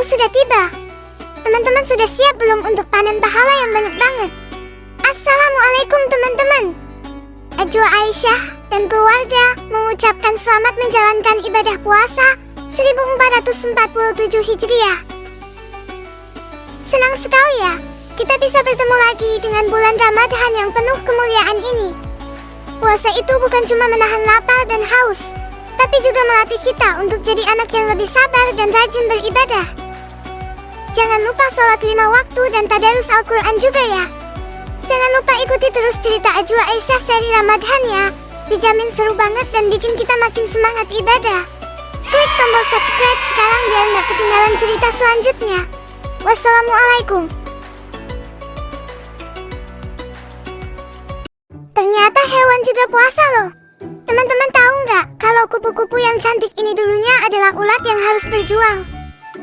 pahalmu sudah tiba. Teman-teman sudah siap belum untuk panen pahala yang banyak banget? Assalamualaikum teman-teman. Ajwa Aisyah dan keluarga mengucapkan selamat menjalankan ibadah puasa 1447 Hijriah. Senang sekali ya, kita bisa bertemu lagi dengan bulan Ramadan yang penuh kemuliaan ini. Puasa itu bukan cuma menahan lapar dan haus, tapi juga melatih kita untuk jadi anak yang lebih sabar dan rajin beribadah. Jangan lupa sholat 5 waktu dan tadarus Al-Quran juga ya. Jangan lupa ikuti terus cerita Ajwa Aisyah seri Ramadan ya. Dijamin seru banget dan bikin kita makin semangat ibadah. Klik tombol subscribe sekarang biar nggak ketinggalan cerita selanjutnya. Wassalamualaikum. Ternyata hewan juga puasa loh. Teman-teman tahu nggak kalau kupu-kupu yang cantik ini dulunya adalah ulat yang harus berjuang.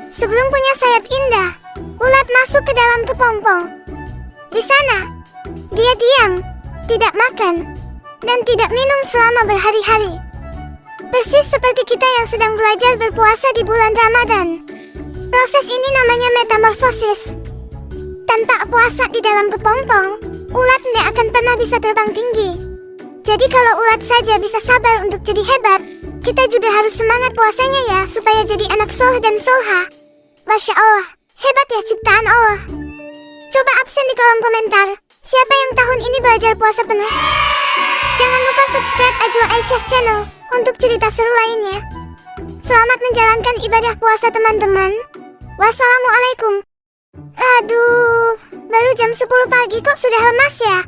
Sebelum punya sayap indah, ulat masuk ke dalam kepompong. Di sana, dia diam, tidak makan, dan tidak minum selama berhari-hari. Persis seperti kita yang sedang belajar berpuasa di bulan Ramadan. Proses ini namanya metamorfosis. Tanpa puasa di dalam kepompong, ulat tidak akan pernah bisa terbang tinggi. Jadi kalau ulat saja bisa sabar untuk jadi hebat, kita juga harus semangat puasanya ya, supaya jadi anak soleh dan solha. Masya Allah, hebat ya ciptaan Allah. Coba absen di kolom komentar, siapa yang tahun ini belajar puasa penuh? Jangan lupa subscribe Ajwa Aisyah channel untuk cerita seru lainnya. Selamat menjalankan ibadah puasa teman-teman. Wassalamualaikum. Aduh, baru jam 10 pagi kok sudah lemas ya?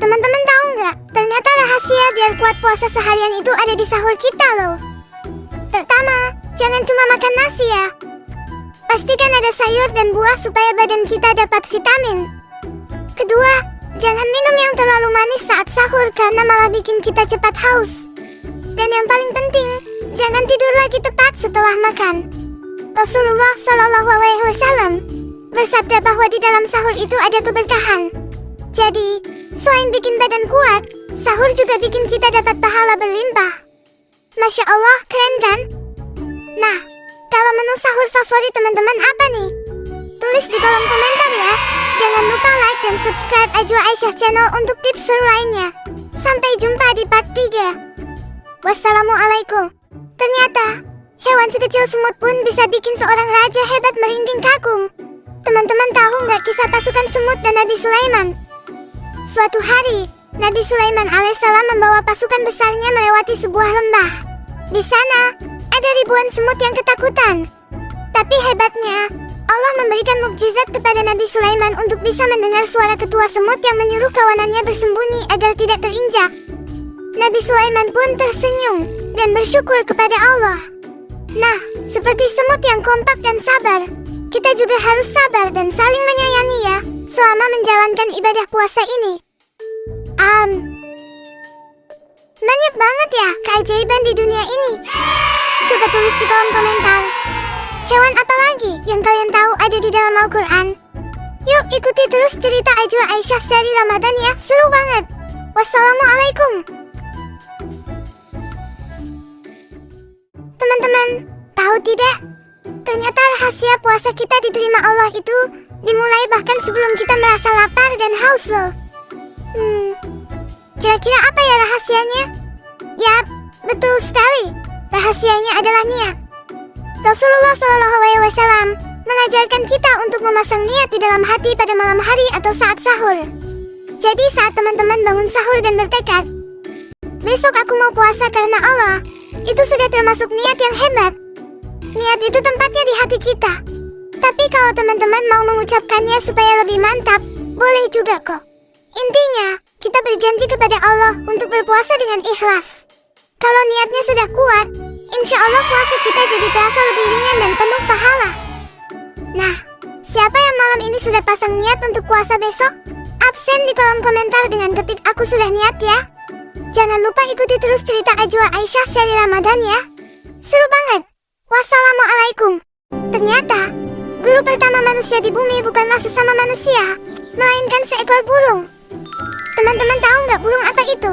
Teman-teman tahu nggak? Ternyata rahasia biar kuat puasa seharian itu ada di sahur kita loh. Pertama, jangan cuma makan nasi ya. Pastikan ada sayur dan buah supaya badan kita dapat vitamin. Kedua, jangan minum yang terlalu manis saat sahur karena malah bikin kita cepat haus. Dan yang paling penting, jangan tidur lagi tepat setelah makan. Rasulullah SAW bersabda bahwa di dalam sahur itu ada keberkahan. Jadi, selain bikin badan kuat, sahur juga bikin kita dapat pahala berlimpah. Masya Allah, keren kan? Nah, kalau menu sahur favorit teman-teman apa nih? Tulis di kolom komentar ya. Jangan lupa like dan subscribe Ajwa Aisyah channel untuk tips seru lainnya. Sampai jumpa di part 3. Wassalamualaikum. Ternyata, hewan sekecil semut pun bisa bikin seorang raja hebat merinding kagum. Teman-teman tahu nggak kisah pasukan semut dan Nabi Sulaiman? Suatu hari, Nabi Sulaiman alaihissalam membawa pasukan besarnya melewati sebuah lembah. Di sana, ada ribuan semut yang ketakutan. Tapi hebatnya, Allah memberikan mukjizat kepada Nabi Sulaiman untuk bisa mendengar suara ketua semut yang menyuruh kawanannya bersembunyi agar tidak terinjak. Nabi Sulaiman pun tersenyum dan bersyukur kepada Allah. Nah, seperti semut yang kompak dan sabar, kita juga harus sabar dan saling menyayangi ya, selama menjalankan ibadah puasa ini. Banyak banget ya keajaiban di dunia ini. Coba tulis di kolom komentar, hewan apa lagi yang kalian tahu ada di dalam Al-Quran? Yuk ikuti terus cerita Ajwa Aisyah seri Ramadan ya, seru banget. Wassalamualaikum. Teman-teman, tahu tidak? Ternyata rahasia puasa kita diterima Allah itu dimulai bahkan sebelum kita merasa lapar dan haus loh. Kira-kira apa ya rahasianya? Yap, betul sekali. Rahasianya adalah niat. Rasulullah SAW mengajarkan kita untuk memasang niat di dalam hati pada malam hari atau saat sahur. Jadi saat teman-teman bangun sahur dan bertekad, besok aku mau puasa karena Allah, itu sudah termasuk niat yang hebat. Niat itu tempatnya di hati kita. Tapi kalau teman-teman mau mengucapkannya supaya lebih mantap, boleh juga kok. Intinya, kita berjanji kepada Allah untuk berpuasa dengan ikhlas. Kalau niatnya sudah kuat, insya Allah puasa kita jadi terasa lebih ringan dan penuh pahala. Nah, siapa yang malam ini sudah pasang niat untuk puasa besok? Absen di kolom komentar dengan ketik aku sudah niat ya. Jangan lupa ikuti terus cerita Ajwa Aisyah seri Ramadan ya. Seru banget. Wassalamualaikum. Ternyata, guru pertama manusia di bumi bukanlah sesama manusia, melainkan seekor burung. Teman-teman tahu nggak burung apa itu?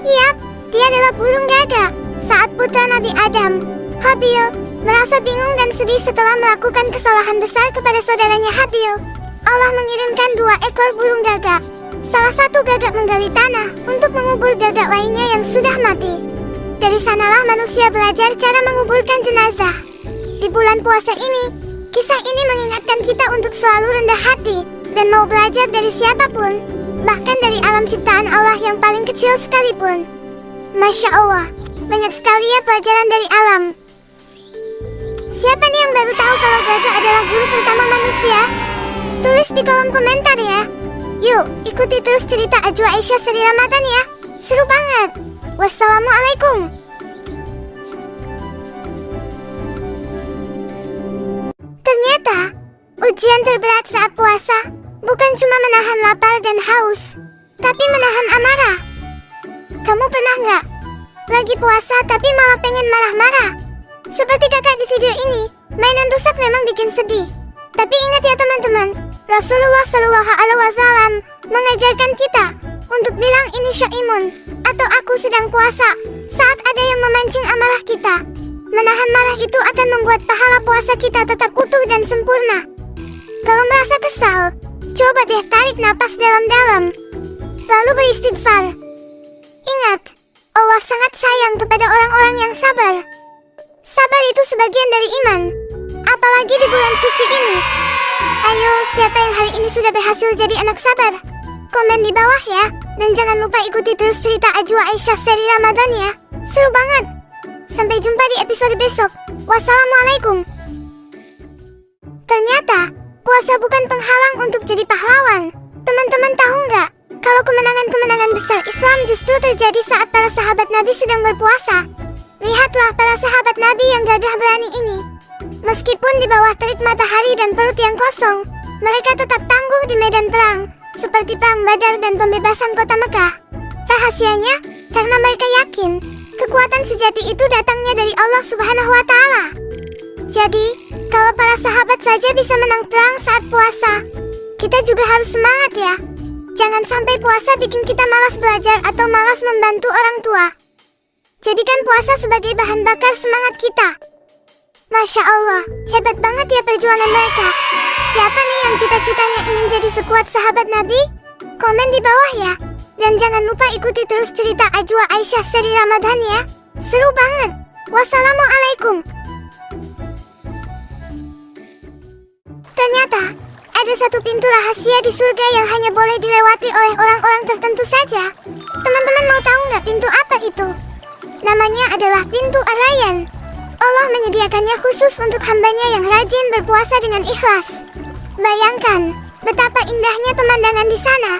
Yap, dia adalah burung gagak. Saat putra Nabi Adam, Habil, Merasa bingung dan sedih setelah melakukan kesalahan besar kepada saudaranya Habil, Allah mengirimkan 2 ekor burung gagak. Salah satu gagak menggali tanah untuk mengubur gagak lainnya yang sudah mati. Dari sanalah manusia belajar cara menguburkan jenazah. Di bulan puasa ini, kisah ini mengingatkan kita untuk selalu rendah hati dan mau belajar dari siapapun, bahkan dari alam ciptaan Allah yang paling kecil sekalipun. Masya Allah, banyak sekali ya pelajaran dari alam. Siapa nih yang baru tahu kalau gagak adalah guru pertama manusia? Tulis di kolom komentar ya. Yuk, ikuti terus cerita Ajwa Aisyah seri Ramadan ya. Seru banget. Wassalamualaikum. Ternyata, ujian terberat saat puasa bukan cuma menahan lapar dan haus, tapi menahan amarah. Kamu pernah nggak lagi puasa tapi malah pengen marah-marah? Seperti kakak di video ini, mainan rusak memang bikin sedih. Tapi ingat ya teman-teman, Rasulullah Shallallahu Alaihi Wasallam mengajarkan kita untuk bilang ini syaimun atau aku sedang puasa saat ada yang memancing amarah kita. Menahan marah itu akan membuat pahala puasa kita tetap utuh dan sempurna. Kalau merasa kesal, coba deh tarik napas dalam-dalam, lalu beristighfar. Ingat, Allah sangat sayang kepada orang-orang yang sabar. Sabar itu sebagian dari iman, apalagi di bulan suci ini. Ayo, siapa yang hari ini sudah berhasil jadi anak sabar? Komen di bawah ya, dan jangan lupa ikuti terus cerita Ajwa Aisyah seri Ramadan ya. Seru banget. Sampai jumpa di episode besok. Wassalamualaikum. Ternyata, puasa bukan penghalang untuk jadi pahlawan. Teman-teman tahu nggak, kalau kemenangan-kemenangan besar Islam justru terjadi saat para sahabat Nabi sedang berpuasa. Lihatlah para sahabat Nabi yang gagah berani ini. Meskipun di bawah terik matahari dan perut yang kosong, mereka tetap tangguh di medan perang, seperti perang Badar dan pembebasan kota Mekah. Rahasianya, karena mereka yakin, kekuatan sejati itu datangnya dari Allah Subhanahu wa Ta'ala. Jadi, kalau para sahabat saja bisa menang perang saat puasa, kita juga harus semangat ya. Jangan sampai puasa bikin kita malas belajar atau malas membantu orang tua. Jadikan puasa sebagai bahan bakar semangat kita. Masya Allah, hebat banget ya perjuangan mereka. Siapa nih yang cita-citanya ingin jadi sekuat sahabat Nabi? Komen di bawah ya. Dan jangan lupa ikuti terus cerita Ajwa Aisyah seri Ramadan ya. Seru banget. Wassalamualaikum. Ternyata, ada satu pintu rahasia di surga yang hanya boleh dilewati oleh orang-orang tertentu saja. Teman-teman mau tahu nggak pintu apa itu? Namanya adalah pintu Ar-Rayyan. Allah menyediakannya khusus untuk hambanya yang rajin berpuasa dengan ikhlas. Bayangkan, betapa indahnya pemandangan di sana.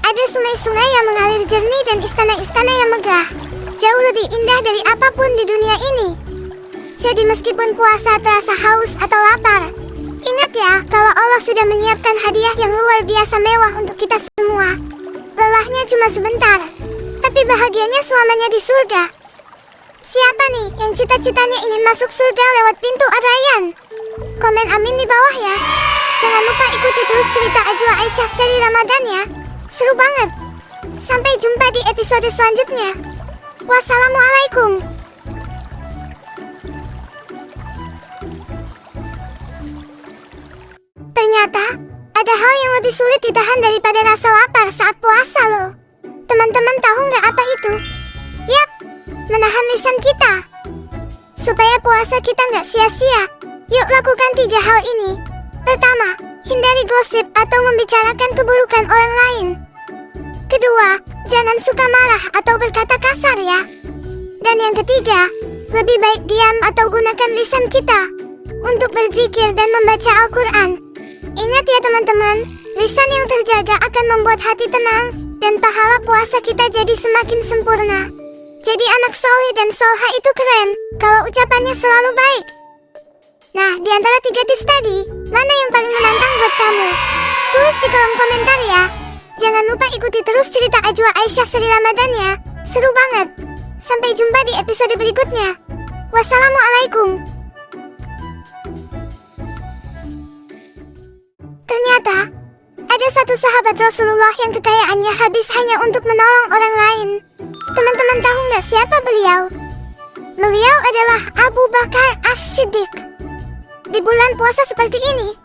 Ada sungai-sungai yang mengalir jernih dan istana-istana yang megah. Jauh lebih indah dari apapun di dunia ini. Jadi meskipun puasa terasa haus atau lapar, ingat ya, kalau Allah sudah menyiapkan hadiah yang luar biasa mewah untuk kita semua. Lelahnya cuma sebentar, tapi bahagianya selamanya di surga. Siapa nih yang cita-citanya ingin masuk surga lewat pintu Ar-Rayyan? Komen amin di bawah ya. Jangan lupa ikuti terus cerita Ajwa Aisyah seri Ramadan ya. Seru banget. Sampai jumpa di episode selanjutnya. Wassalamualaikum. Ternyata, ada hal yang lebih sulit ditahan daripada rasa lapar saat puasa loh. Teman-teman tahu nggak apa itu? Yap, menahan lisan kita. Supaya puasa kita nggak sia-sia, yuk lakukan 3 hal ini. Pertama, hindari gosip atau membicarakan keburukan orang lain. Kedua, jangan suka marah atau berkata kasar ya. Dan yang ketiga, lebih baik diam atau gunakan lisan kita untuk berzikir dan membaca Al-Quran. Ingat ya teman-teman, lisan yang terjaga akan membuat hati tenang dan pahala puasa kita jadi semakin sempurna. Jadi anak soleh dan solha itu keren kalau ucapannya selalu baik. Nah, di antara 3 tips tadi, mana yang paling menantang buat kamu? Tulis di kolom komentar ya. Jangan lupa ikuti terus cerita Ajwa Aisyah seri Ramadan ya. Seru banget. Sampai jumpa di episode berikutnya. Wassalamualaikum. Ternyata, ada satu sahabat Rasulullah yang kekayaannya habis hanya untuk menolong orang lain. Teman-teman tahu nggak siapa beliau? Beliau adalah Abu Bakar As-Siddiq. Di bulan puasa seperti ini,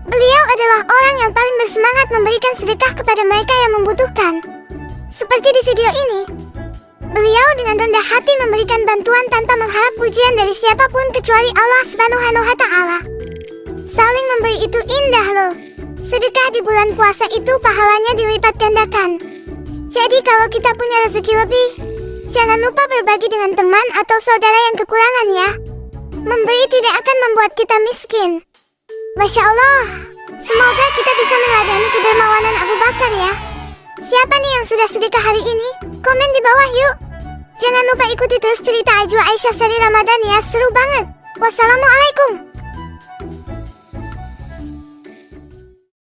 beliau adalah orang yang paling bersemangat memberikan sedekah kepada mereka yang membutuhkan. Seperti di video ini, beliau dengan rendah hati memberikan bantuan tanpa mengharap pujian dari siapapun kecuali Allah Subhanahu wa Ta'ala. Saling memberi itu indah loh. Sedekah di bulan puasa itu pahalanya dilipat gandakan. Jadi kalau kita punya rezeki lebih, jangan lupa berbagi dengan teman atau saudara yang kekurangan ya. Memberi tidak akan membuat kita miskin. Masya Allah, semoga kita bisa meneladani kedermawanan Abu Bakar ya. Siapa nih yang sudah sedekah hari ini? Komen di bawah yuk. Jangan lupa ikuti terus cerita Ajwa Aisyah seri Ramadan ya, seru banget. Wassalamualaikum.